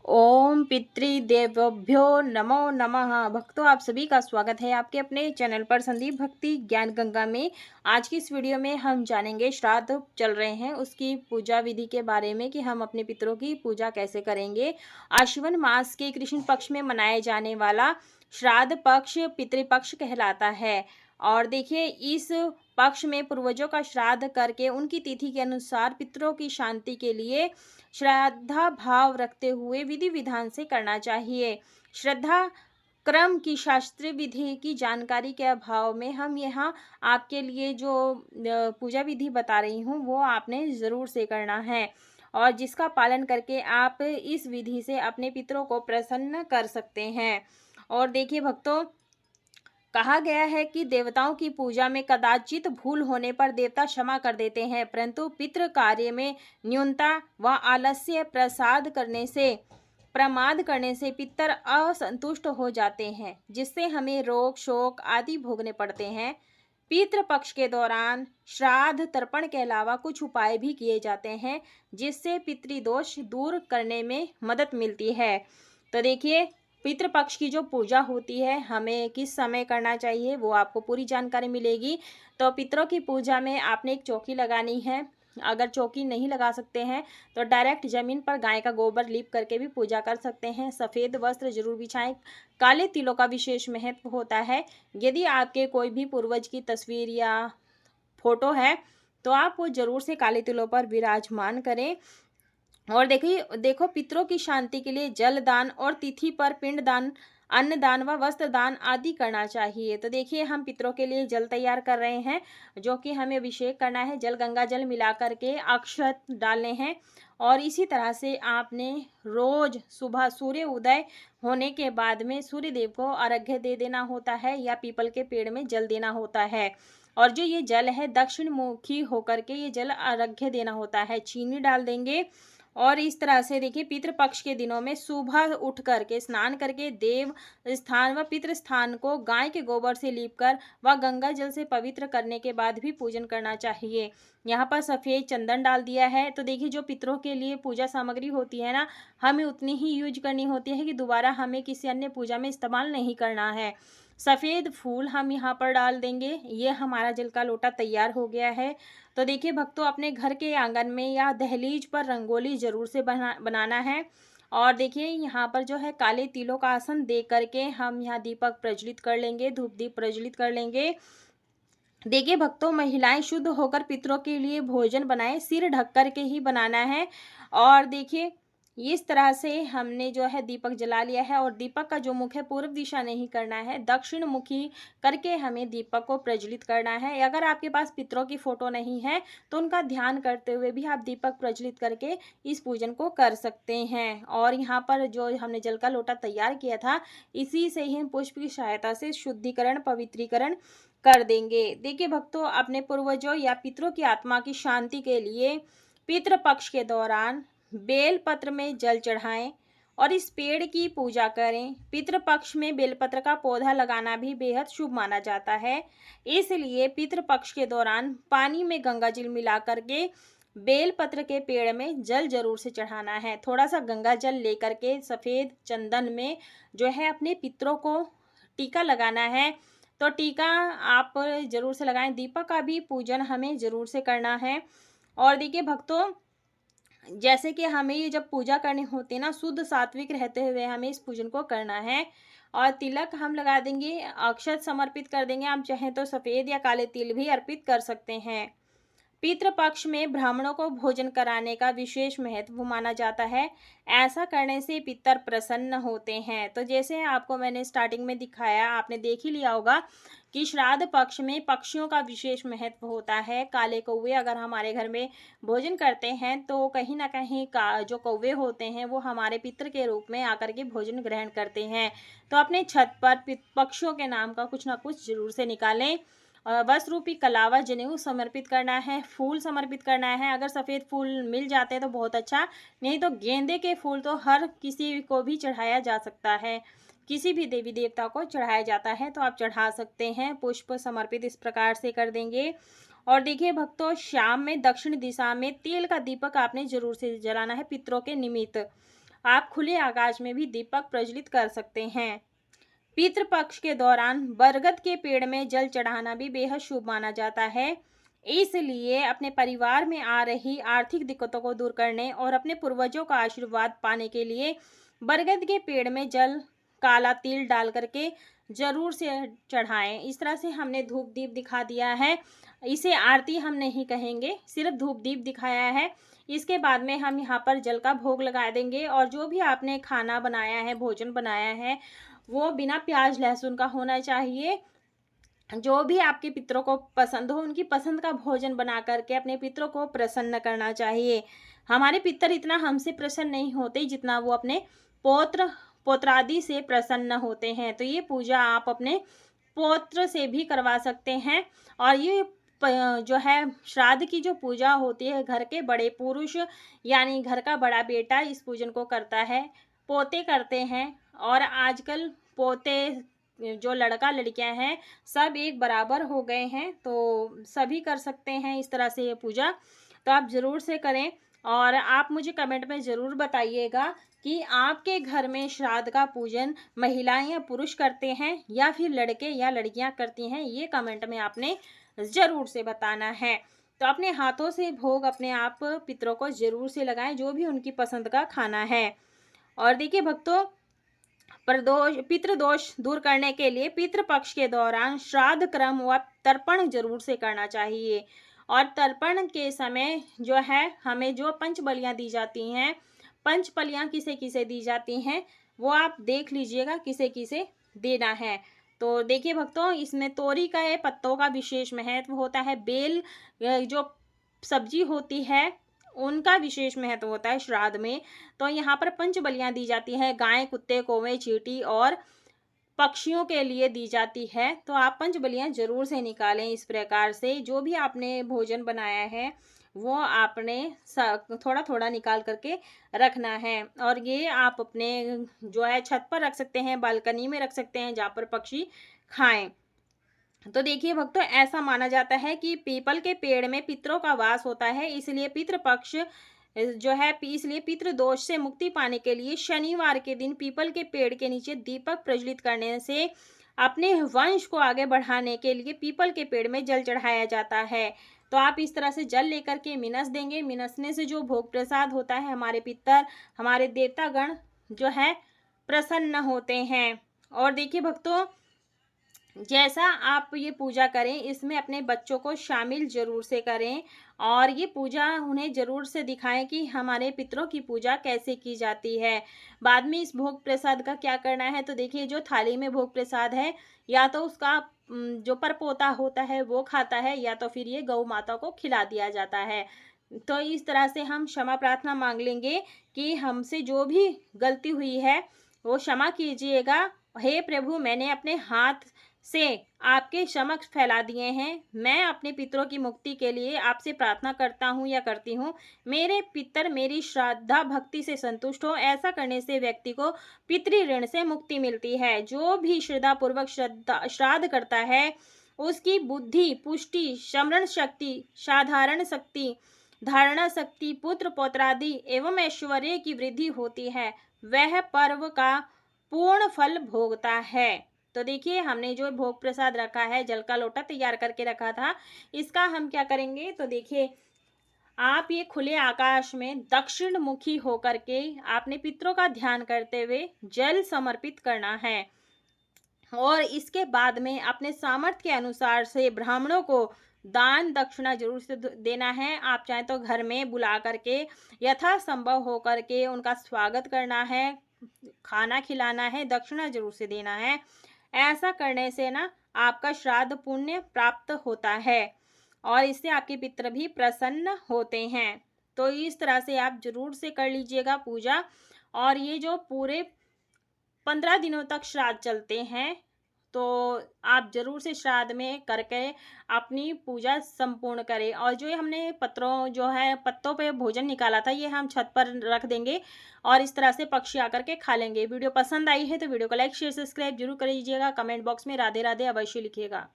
ओम पितृदेवभ्यो नमो नमः। भक्तों, आप सभी का स्वागत है आपके अपने चैनल पर संदीप भक्ति ज्ञान गंगा में। आज की इस वीडियो में हम जानेंगे श्राद्ध चल रहे हैं उसकी पूजा विधि के बारे में कि हम अपने पितरों की पूजा कैसे करेंगे। आश्विन मास के कृष्ण पक्ष में मनाए जाने वाला श्राद्ध पक्ष पितृपक्ष कहलाता है। और देखिए, इस पक्ष में पूर्वजों का श्राद्ध करके उनकी तिथि के अनुसार पितरों की शांति के लिए श्रद्धा भाव रखते हुए विधि विधान से करना चाहिए। श्रद्धा क्रम की शास्त्रीय विधि की जानकारी के अभाव में हम यहाँ आपके लिए जो पूजा विधि बता रही हूँ वो आपने ज़रूर से करना है, और जिसका पालन करके आप इस विधि से अपने पितरों को प्रसन्न कर सकते हैं। और देखिए भक्तों, कहा गया है कि देवताओं की पूजा में कदाचित भूल होने पर देवता क्षमा कर देते हैं, परंतु पितृ कार्य में न्यूनता व आलस्य प्रमाद करने से पितर असंतुष्ट हो जाते हैं, जिससे हमें रोग शोक आदि भोगने पड़ते हैं। पितृ पक्ष के दौरान श्राद्ध तर्पण के अलावा कुछ उपाय भी किए जाते हैं, जिससे पितृदोष दूर करने में मदद मिलती है। तो देखिए, पितृपक्ष की जो पूजा होती है हमें किस समय करना चाहिए वो आपको पूरी जानकारी मिलेगी। तो पितरों की पूजा में आपने एक चौकी लगानी है। अगर चौकी नहीं लगा सकते हैं तो डायरेक्ट जमीन पर गाय का गोबर लीप करके भी पूजा कर सकते हैं। सफ़ेद वस्त्र जरूर बिछाएं। काले तिलों का विशेष महत्व होता है। यदि आपके कोई भी पूर्वज की तस्वीर या फोटो है तो आप वो जरूर से काले तिलों पर विराजमान करें। और देखो, पितरों की शांति के लिए जल दान और तिथि पर पिंड दान, अन्न दान व वस्त्र दान आदि करना चाहिए। तो देखिए, हम पितरों के लिए जल तैयार कर रहे हैं, जो कि हमें अभिषेक करना है। जल गंगा जल मिला करके अक्षत डालने हैं। और इसी तरह से आपने रोज सुबह सूर्य उदय होने के बाद में सूर्य देव को अर्घ्य दे देना होता है या पीपल के पेड़ में जल देना होता है। और जो ये जल है दक्षिण मुखी होकर के ये जल अर्घ्य देना होता है। चीनी डाल देंगे। और इस तरह से देखिए, पितृपक्ष के दिनों में सुबह उठ करके स्नान करके देव स्थान व पितृ स्थान को गाय के गोबर से लीपकर व गंगा जल से पवित्र करने के बाद भी पूजन करना चाहिए। यहाँ पर सफ़ेद चंदन डाल दिया है। तो देखिए, जो पितरों के लिए पूजा सामग्री होती है ना, हमें उतनी ही यूज करनी होती है कि दोबारा हमें किसी अन्य पूजा में इस्तेमाल नहीं करना है। सफ़ेद फूल हम यहाँ पर डाल देंगे। ये हमारा जल का लोटा तैयार हो गया है। तो देखिए भक्तों, अपने घर के आंगन में या दहलीज पर रंगोली जरूर से बनाना है। और देखिए, यहाँ पर जो है काले तिलों का आसन दे करके हम यहाँ दीपक प्रज्वलित कर लेंगे, धूप दीप प्रज्वलित कर लेंगे। देखिए भक्तों, महिलाएं शुद्ध होकर पितरों के लिए भोजन बनाएं, सिर ढक कर के ही बनाना है। और देखिए, इस तरह से हमने जो है दीपक जला लिया है। और दीपक का जो मुख है पूर्व दिशा नहीं करना है, दक्षिण मुखी करके हमें दीपक को प्रज्वलित करना है। अगर आपके पास पितरों की फोटो नहीं है तो उनका ध्यान करते हुए भी आप दीपक प्रज्वलित करके इस पूजन को कर सकते हैं। और यहाँ पर जो हमने जल का लोटा तैयार किया था, इसी से ही हम पुष्प की सहायता से शुद्धिकरण पवित्रीकरण कर देंगे। देखिए भक्तों, अपने पूर्वजों या पितरों की आत्मा की शांति के लिए पितृपक्ष के दौरान बेलपत्र में जल चढ़ाएं और इस पेड़ की पूजा करें। पितृपक्ष में बेलपत्र का पौधा लगाना भी बेहद शुभ माना जाता है। इसलिए पितृपक्ष के दौरान पानी में गंगा जल मिला करके बेलपत्र के पेड़ में जल जरूर से चढ़ाना है। थोड़ा सा गंगा जल लेकर के सफ़ेद चंदन में जो है अपने पितरों को टीका लगाना है। तो टीका आप जरूर से लगाएं। दीपक का भी पूजन हमें जरूर से करना है। और देखिए भक्तों, जैसे कि हमें ये जब पूजा करनी होती है ना, शुद्ध सात्विक रहते हुए हमें इस पूजन को करना है। और तिलक हम लगा देंगे, अक्षत समर्पित कर देंगे। आप चाहें तो सफ़ेद या काले तिल भी अर्पित कर सकते हैं। पितृपक्ष में ब्राह्मणों को भोजन कराने का विशेष महत्व माना जाता है। ऐसा करने से पितर प्रसन्न होते हैं। तो जैसे आपको मैंने स्टार्टिंग में दिखाया, आपने देख ही लिया होगा कि श्राद्ध पक्ष में पक्षियों का विशेष महत्व होता है। काले कौवे अगर हमारे घर में भोजन करते हैं तो कहीं ना कहीं का जो कौवे होते हैं वो हमारे पितर के रूप में आकर के भोजन ग्रहण करते हैं। तो अपने छत पर पक्षियों के नाम का कुछ ना कुछ जरूर से निकालें। वस्त्र रूपी कलावा जनेऊ समर्पित करना है, फूल समर्पित करना है। अगर सफ़ेद फूल मिल जाते हैं तो बहुत अच्छा, नहीं तो गेंदे के फूल तो हर किसी को भी चढ़ाया जा सकता है, किसी भी देवी देवता को चढ़ाया जाता है तो आप चढ़ा सकते हैं। पुष्प समर्पित इस प्रकार से कर देंगे। और देखिए भक्तों, शाम में दक्षिण दिशा में तेल का दीपक आपने जरूर से जलाना है पितरों के निमित्त। आप खुले आकाश में भी दीपक प्रज्वलित कर सकते हैं। पितृपक्ष के दौरान बरगद के पेड़ में जल चढ़ाना भी बेहद शुभ माना जाता है। इसलिए अपने परिवार में आ रही आर्थिक दिक्कतों को दूर करने और अपने पूर्वजों का आशीर्वाद पाने के लिए बरगद के पेड़ में जल, काला तिल डाल करके जरूर से चढ़ाएं। इस तरह से हमने धूप दीप दिखा दिया है। इसे आरती हम नहीं कहेंगे, सिर्फ धूप दीप दिखाया है। इसके बाद में हम यहाँ पर जल का भोग लगा देंगे और जो भी आपने खाना बनाया है, भोजन बनाया है, वो बिना प्याज लहसुन का होना चाहिए। जो भी आपके पितरों को पसंद हो, उनकी पसंद का भोजन बना करके अपने पितरों को प्रसन्न करना चाहिए। हमारे पितर इतना हमसे प्रसन्न नहीं होते जितना वो अपने पौत्र पौत्रादि से प्रसन्न होते हैं। तो ये पूजा आप अपने पौत्र से भी करवा सकते हैं। और ये जो है श्राद्ध की जो पूजा होती है, घर के बड़े पुरुष यानी घर का बड़ा बेटा इस पूजन को करता है, पोते करते हैं। और आजकल पोते जो लड़का लड़कियां हैं सब एक बराबर हो गए हैं, तो सभी कर सकते हैं इस तरह से ये पूजा। तो आप ज़रूर से करें और आप मुझे कमेंट में ज़रूर बताइएगा कि आपके घर में श्राद्ध का पूजन महिलाएं या पुरुष करते हैं या फिर लड़के या लड़कियां करती हैं। ये कमेंट में आपने ज़रूर से बताना है। तो अपने हाथों से भोग अपने आप पितरों को ज़रूर से लगाएं, जो भी उनकी पसंद का खाना है। और देखिए भक्तों, पितृदोष दूर करने के लिए पितृपक्ष के दौरान श्राद्ध क्रम व तर्पण जरूर से करना चाहिए। और तर्पण के समय जो है हमें जो पंच बलियां दी जाती हैं, पंच बलियां किसे किसे दी जाती हैं वो आप देख लीजिएगा किसे किसे देना है। तो देखिए भक्तों, इसमें तोरी का पत्तों का विशेष महत्व होता है। बेल जो सब्जी होती है उनका विशेष महत्व होता है श्राद्ध में। तो यहाँ पर पंच बलियां दी जाती है, गाय, कुत्ते, कौवे, चींटी और पक्षियों के लिए दी जाती है। तो आप पंच बलियां जरूर से निकालें। इस प्रकार से जो भी आपने भोजन बनाया है वो आपने थोड़ा थोड़ा निकाल करके रखना है। और ये आप अपने जो है छत पर रख सकते हैं, बालकनी में रख सकते हैं, जहाँ पर पक्षी खाएं। तो देखिए भक्तों, ऐसा माना जाता है कि पीपल के पेड़ में पितरों का वास होता है, इसलिए पितृपक्ष जो है इसलिए पितृदोष से मुक्ति पाने के लिए शनिवार के दिन पीपल के पेड़ के नीचे दीपक प्रज्वलित करने से अपने वंश को आगे बढ़ाने के लिए पीपल के पेड़ में जल चढ़ाया जाता है। तो आप इस तरह से जल लेकर के मिनस देंगे। मिनसने से जो भोग प्रसाद होता है, हमारे पितर, हमारे देवतागण जो है प्रसन्न होते हैं। और देखिए भक्तों, जैसा आप ये पूजा करें इसमें अपने बच्चों को शामिल जरूर से करें और ये पूजा उन्हें जरूर से दिखाएं कि हमारे पितरों की पूजा कैसे की जाती है। बाद में इस भोग प्रसाद का क्या करना है, तो देखिए जो थाली में भोग प्रसाद है या तो उसका जो परपोता होता है वो खाता है या तो फिर ये गौ माता को खिला दिया जाता है। तो इस तरह से हम क्षमा प्रार्थना मांग लेंगे कि हमसे जो भी गलती हुई है वो क्षमा कीजिएगा। हे प्रभु, मैंने अपने हाथ से आपके समक्ष फैला दिए हैं। मैं अपने पितरों की मुक्ति के लिए आपसे प्रार्थना करता हूँ या करती हूँ। मेरे पितर मेरी श्रद्धा भक्ति से संतुष्ट हो। ऐसा करने से व्यक्ति को पितृ ऋण से मुक्ति मिलती है। जो भी श्रद्धा पूर्वक श्राद्ध करता है उसकी बुद्धि, पुष्टि, स्मरण शक्ति, साधारण शक्ति, धारणा शक्ति, पुत्र पौत्रादि एवं ऐश्वर्य की वृद्धि होती है। वह पर्व का पूर्ण फल भोगता है। तो देखिए, हमने जो भोग प्रसाद रखा है, जल का लोटा तैयार करके रखा था, इसका हम क्या करेंगे, तो देखिए आप ये खुले आकाश में दक्षिण मुखी होकर के आपने पितरों का ध्यान करते हुए जल समर्पित करना है। और इसके बाद में अपने सामर्थ्य के अनुसार से ब्राह्मणों को दान दक्षिणा जरूर से देना है। आप चाहें तो घर में बुला करके यथासंभव हो करके उनका स्वागत करना है, खाना खिलाना है, दक्षिणा जरूर से देना है। ऐसा करने से ना आपका श्राद्ध पुण्य प्राप्त होता है और इससे आपके पितर भी प्रसन्न होते हैं। तो इस तरह से आप जरूर से कर लीजिएगा पूजा। और ये जो पूरे 15 दिनों तक श्राद्ध चलते हैं, तो आप जरूर से श्राद्ध में करके अपनी पूजा संपूर्ण करें। और जो ये हमने पत्तों पे भोजन निकाला था, ये हम छत पर रख देंगे और इस तरह से पक्षी आकर के खा लेंगे। वीडियो पसंद आई है तो वीडियो को लाइक शेयर सब्सक्राइब जरूर कर लीजिएगा। कमेंट बॉक्स में राधे राधे अवश्य लिखिएगा।